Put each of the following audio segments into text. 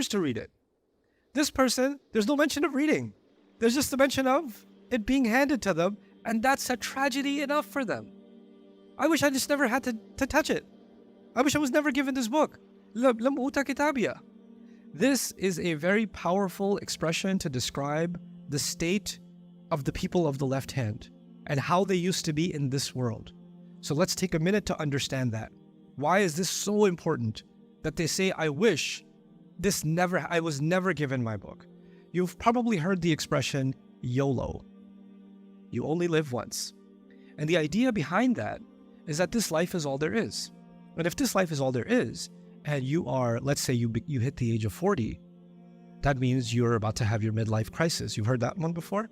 others to read it. This person, there's no mention of reading. There's just a mention of it being handed to them, and that's a tragedy enough for them. I wish I just never had to touch it. I wish I was never given this book. Lam uta kitabia. This is a very powerful expression to describe the state of the people of the left hand and how they used to be in this world. So let's take a minute to understand that. Why is this so important that they say, I wish I was never given my book? You've probably heard the expression YOLO. You only live once. And the idea behind that is that this life is all there is. And if this life is all there is, and you are, let's say you hit the age of 40, that means you're about to have your midlife crisis. You've heard that one before?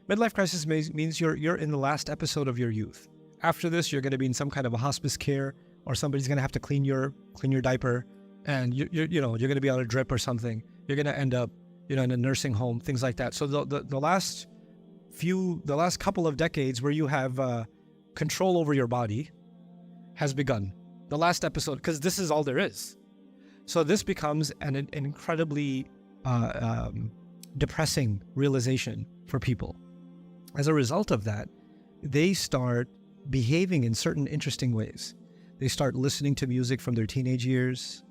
Midlife crisis means you're in the last episode of your youth. After this, you're going to be in some kind of a hospice care, or somebody's going to have to clean your diaper, and you're going to be on a drip or something. You're going to end up, in a nursing home, things like that. So the last couple of decades where you have control over your body has begun. The last episode, because this is all there is. So this becomes an incredibly depressing realization for people. As a result of that, they start behaving in certain interesting ways. They start listening to music from their teenage years.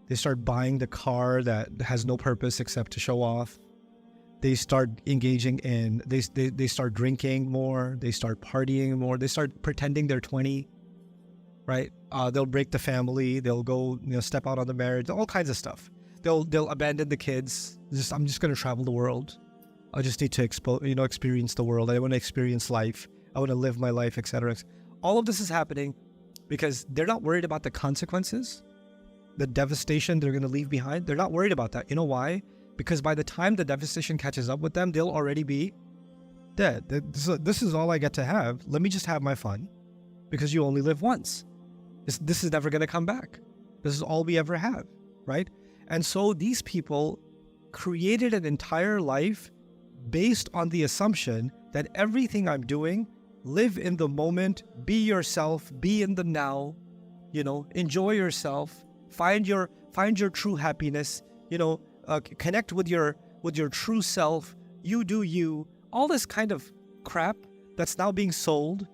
They start buying the car that has no purpose except to show off. They start engaging in, they start drinking more. They start partying more. They start pretending they're 20, right? They'll break the family. They'll go, step out on the marriage, all kinds of stuff. They'll abandon the kids. I'm just going to travel the world. I just need to experience the world. I want to experience life. I want to live my life, etc. All of this is happening because they're not worried about the consequences, the devastation they're going to leave behind. They're not worried about that. You know why? Because by the time the devastation catches up with them, they'll already be dead. This is all I get to have. Let me just have my fun, because you only live once. This is never going to come back. This is all we ever have, right? And so these people created an entire life based on the assumption that everything I'm doing, live in the moment, be yourself, be in the now, enjoy yourself, find your true happiness, connect with your true self, you do you, all this kind of crap that's now being sold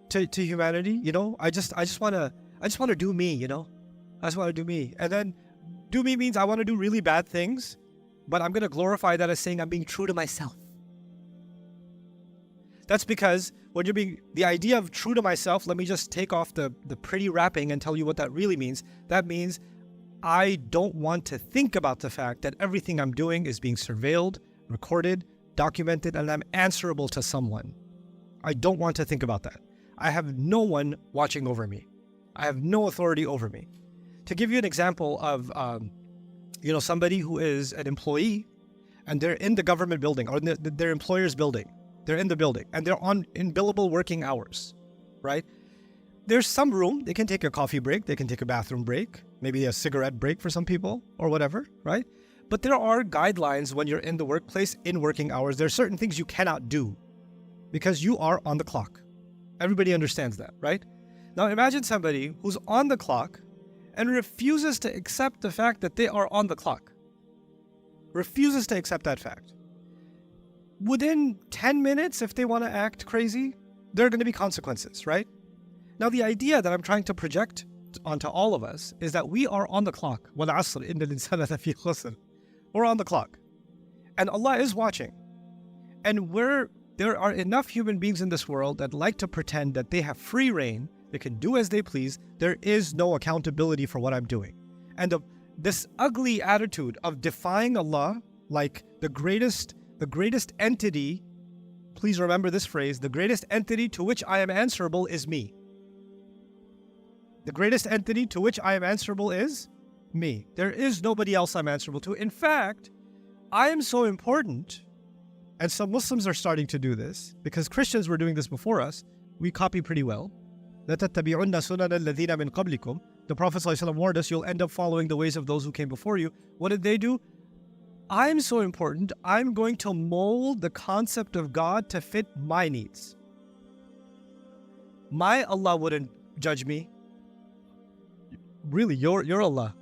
to humanity. I just want to do me, I just want to do me. And then do me means I want to do really bad things, but I'm going to glorify that as saying I'm being true to myself. That's because when you're being, the idea of true to myself, let me just take off the pretty wrapping and tell you what that really means. That means I don't want to think about the fact that everything I'm doing is being surveilled, recorded, documented, and I'm answerable to someone. I don't want to think about that. I have no one watching over me. I have no authority over me. To give you an example of, somebody who is an employee and they're in the government building or their employer's building. They're in the building and they're in billable working hours, right? There's some room. They can take a coffee break. They can take a bathroom break, maybe a cigarette break for some people or whatever, right? But there are guidelines when you're in the workplace in working hours. There are certain things you cannot do because you are on the clock. Everybody understands that, right? Now imagine somebody who's on the clock and refuses to accept the fact that they are on the clock. Refuses to accept that fact. Within 10 minutes, if they want to act crazy, there are going to be consequences, right? Now, the idea that I'm trying to project onto all of us is that we are on the clock. وَالْعَصْرِ إِنَّ الْإِنسَانَ لَفِي خُسْرٍ. We're on the clock. And Allah is watching. And there are enough human beings in this world that like to pretend that they have free reign, they can do as they please. There is no accountability for what I'm doing. And this ugly attitude of defying Allah like the greatest entity, please remember this phrase, the greatest entity to which I am answerable is me. The greatest entity to which I am answerable is me. There is nobody else I'm answerable to. In fact, I am so important, and some Muslims are starting to do this, because Christians were doing this before us. We copy pretty well. لَتَتَّبِعُنَّ سُنَنَ الَّذِينَ مِنْ قَبْلِكُمْ. The Prophet ﷺ warned us, you'll end up following the ways of those who came before you. What did they do? I'm so important, I'm going to mold the concept of God to fit my needs. My Allah wouldn't judge me. Really, your Allah.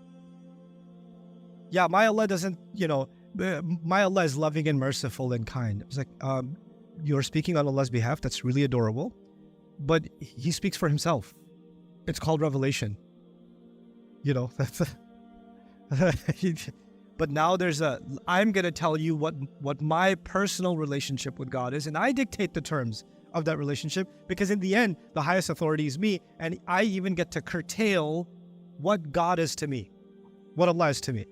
yeah, my Allah doesn't, my Allah is loving and merciful and kind. It's like, you're speaking on Allah's behalf. That's really adorable. But He speaks for Himself. It's called revelation. That's but now I'm going to tell you what my personal relationship with God is, and I dictate the terms of that relationship, because in the end, the highest authority is me, and I even get to curtail what God is to me, what Allah is to me.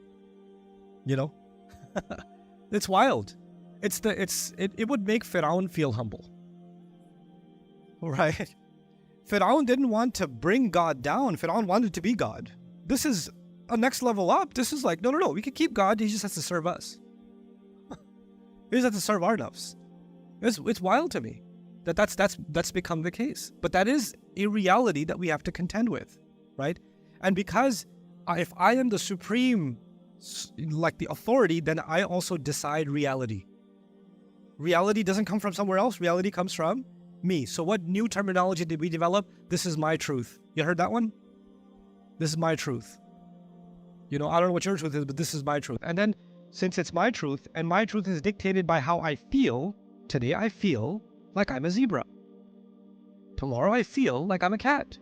It's wild. It would make Fir'aun feel humble. Right? Fir'aun didn't want to bring God down. Fir'aun wanted to be God. This is a next level up. This is like, no, we can keep God. He just has to serve us. He just has to serve our nafs. It's wild to me that's become the case. But that is a reality that we have to contend with, right? And because if I am the supreme, like the authority, then I also decide reality. Reality doesn't come from somewhere else. Reality comes from me. So what new terminology did we develop? This is my truth. You heard that one? This is my truth. I don't know what your truth is, but this is my truth. And then, since it's my truth, and my truth is dictated by how I feel, today I feel like I'm a zebra. Tomorrow I feel like I'm a cat.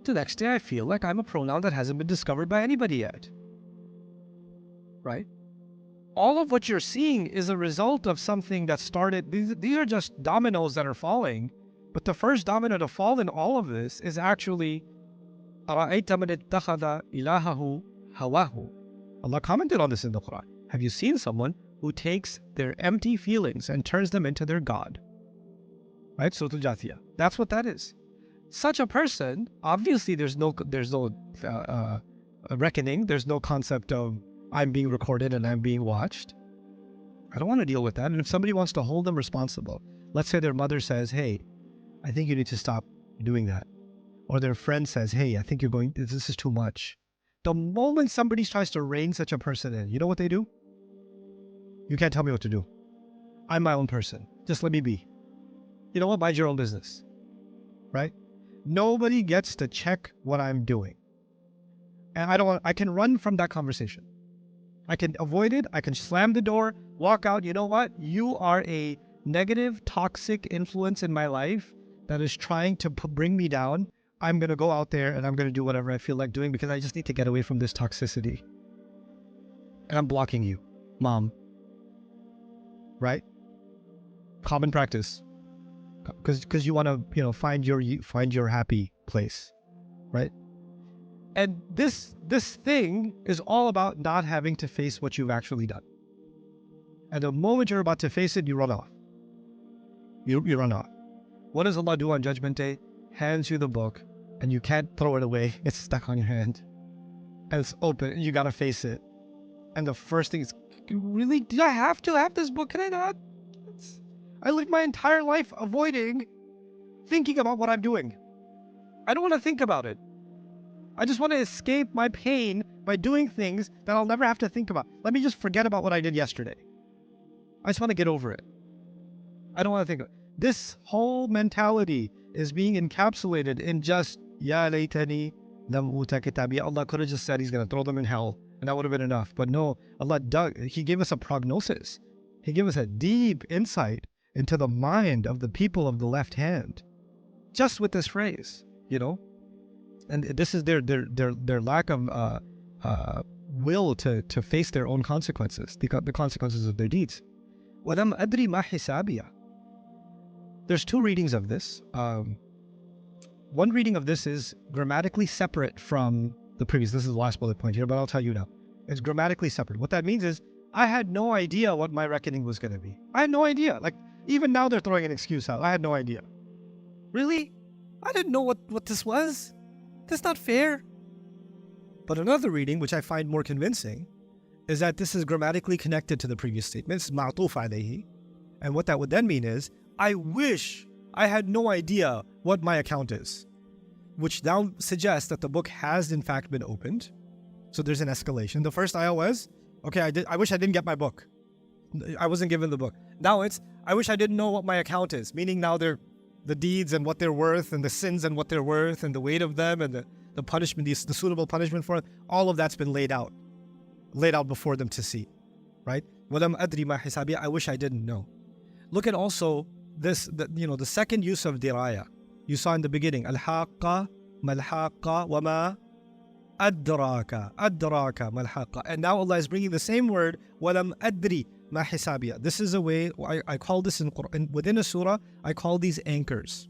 The next day I feel like I'm a pronoun that hasn't been discovered by anybody yet. Right? All of what you're seeing is a result of something that started. These are just dominoes that are falling. But the first domino to fall in all of this is actually أَرَأَيْتَ مَنِ اتَّخَذَ إِلَهَهُ هَوَاهُ. Allah commented on this in the Quran. Have you seen someone who takes their empty feelings and turns them into their God? Right? Surah Al-Jathiyah. That's what that is. Such a person, obviously there's no reckoning. There's no concept of I'm being recorded and I'm being watched. I don't want to deal with that. And if somebody wants to hold them responsible, let's say their mother says, hey, I think you need to stop doing that. Or their friend says, hey, I think this is too much. The moment somebody tries to rein such a person in, you know what they do? You can't tell me what to do. I'm my own person. Just let me be. You know what? Mind your own business. Right? Nobody gets to check what I'm doing. And I can run from that conversation. I can avoid it. I can slam the door, walk out. You know what? You are a negative, toxic influence in my life that is trying to bring me down. I'm going to go out there and I'm going to do whatever I feel like doing because I just need to get away from this toxicity. And I'm blocking you, mom. Right? Common practice. Because you want to, find your happy place. Right? And this thing is all about not having to face what you've actually done. And the moment you're about to face it, you run off. You run off. What does Allah do on Judgment Day? Hands you the book, and you can't throw it away. It's stuck on your hand. And it's open, and you gotta face it. And the first thing is, really? Do I have to have this book? Can I not? I lived my entire life avoiding thinking about what I'm doing. I don't want to think about it. I just want to escape my pain by doing things that I'll never have to think about. Let me just forget about what I did yesterday. I just want to get over it. I don't want to think of it. This whole mentality is being encapsulated in just, Ya laytani lam uta kitabi. Allah could have just said He's going to throw them in hell, and that would have been enough. But no, Allah He gave us a prognosis. He gave us a deep insight into the mind of the people of the left hand. Just with this phrase, And this is their lack of will to face their own consequences, the consequences of their deeds. وَلَمْ أَدْرِ مَا حِسَابِيَهْ. There's two readings of this. One reading of this is grammatically separate from the previous. This is the last bullet point here, but I'll tell you now. It's grammatically separate. What that means is I had no idea what my reckoning was going to be. I had no idea. Like, even now they're throwing an excuse out. I had no idea. Really? I didn't know what this was. That's not fair. But another reading, which I find more convincing, is that this is grammatically connected to the previous statements, ma'tuf alayhi. And what that would then mean is, I wish I had no idea what my account is, which now suggests that the book has in fact been opened. So there's an escalation. The first ayah was, okay, I wish I didn't get my book. I wasn't given the book. Now it's, I wish I didn't know what my account is, meaning now they're the deeds and what they're worth, and the sins and what they're worth, and the weight of them, and the punishment, the suitable punishment for it, all of that's been laid out. laid out before them to see, right? وَلَمْ أَدْرِ مَا حِسَابِيَ, I wish I didn't know. Look at also this, the second use of diraya. You saw in the beginning, al-haqqa, mal-haqqa, wa ma adraka, mal-haqqa. And now Allah is bringing the same word, walam adri ma hisabiya. This is a way, I call this in Quran, within a surah, I call these anchors.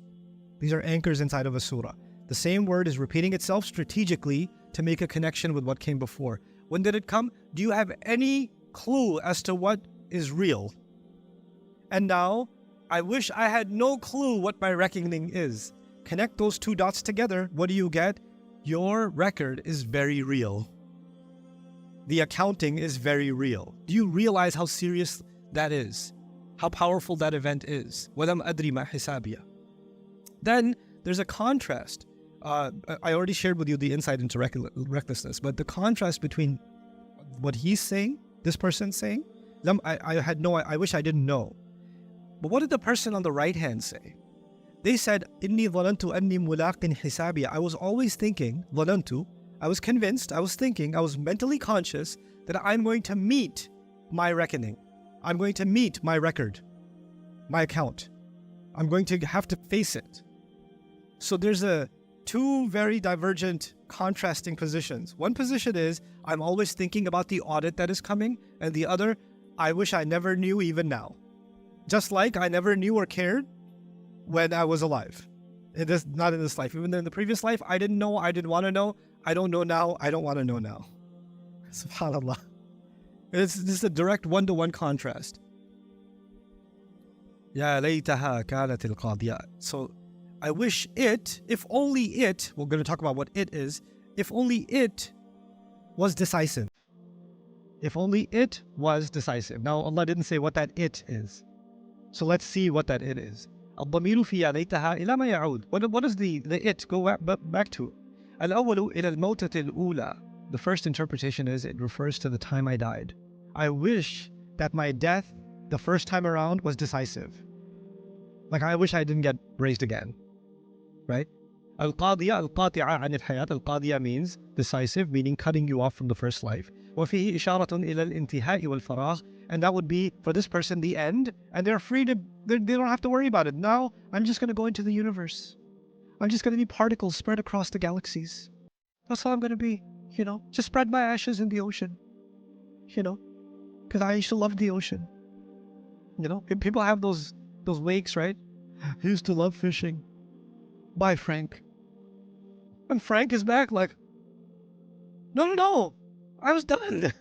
These are anchors inside of a surah. The same word is repeating itself strategically to make a connection with what came before. When did it come? Do you have any clue as to what is real? And now, I wish I had no clue what my reckoning is. Connect those two dots together, what do you get? Your record is very real. The accounting is very real. Do you realize how serious that is? How powerful that event is? وَلَمْ أَدْرِ مَا حِسَابِيَ. Then there's a contrast. I already shared with you the insight into recklessness, but the contrast between what he's saying, this person's saying, I wish I didn't know. But what did the person on the right hand say? They said, Inni dhalantu anni mulaqin hisabiya. I was always thinking, dhalantu, I was convinced, I was thinking, I was mentally conscious that I'm going to meet my reckoning. I'm going to meet my record, my account. I'm going to have to face it. So there's two very divergent, contrasting positions. One position is, I'm always thinking about the audit that is coming, and the other, I wish I never knew even now. Just like I never knew or cared when I was alive. Not in this life. Even in the previous life, I didn't know, I didn't want to know. I don't know now, I don't want to know now. SubhanAllah. This is a direct one-to-one contrast. Ya laytaha kanat al-qadiya. So I wish it, if only it, we're going to talk about what it is, if only it was decisive. If only it was decisive. Now Allah didn't say what that it is. So let's see what that it is. الضمير في يا ليتها إلى ما يعود. What is the it? Go back to. الأول إلى الموتة الأولى. The first interpretation is it refers to the time I died. I wish that my death the first time around was decisive. Like I wish I didn't get raised again. Right? القاضية القاطعة عن الحياة. القاضية means decisive, meaning cutting you off from the first life. وفيه إشارة إلى الانتهاء والفراغ. And that would be, for this person, the end. And they're free to, they don't have to worry about it. Now, I'm just going to go into the universe. I'm just going to be particles spread across the galaxies. That's all I'm going to be, Just spread my ashes in the ocean, Because I used to love the ocean. People have those wakes, right? I used to love fishing. Bye, Frank. And Frank is back like, no. I was done.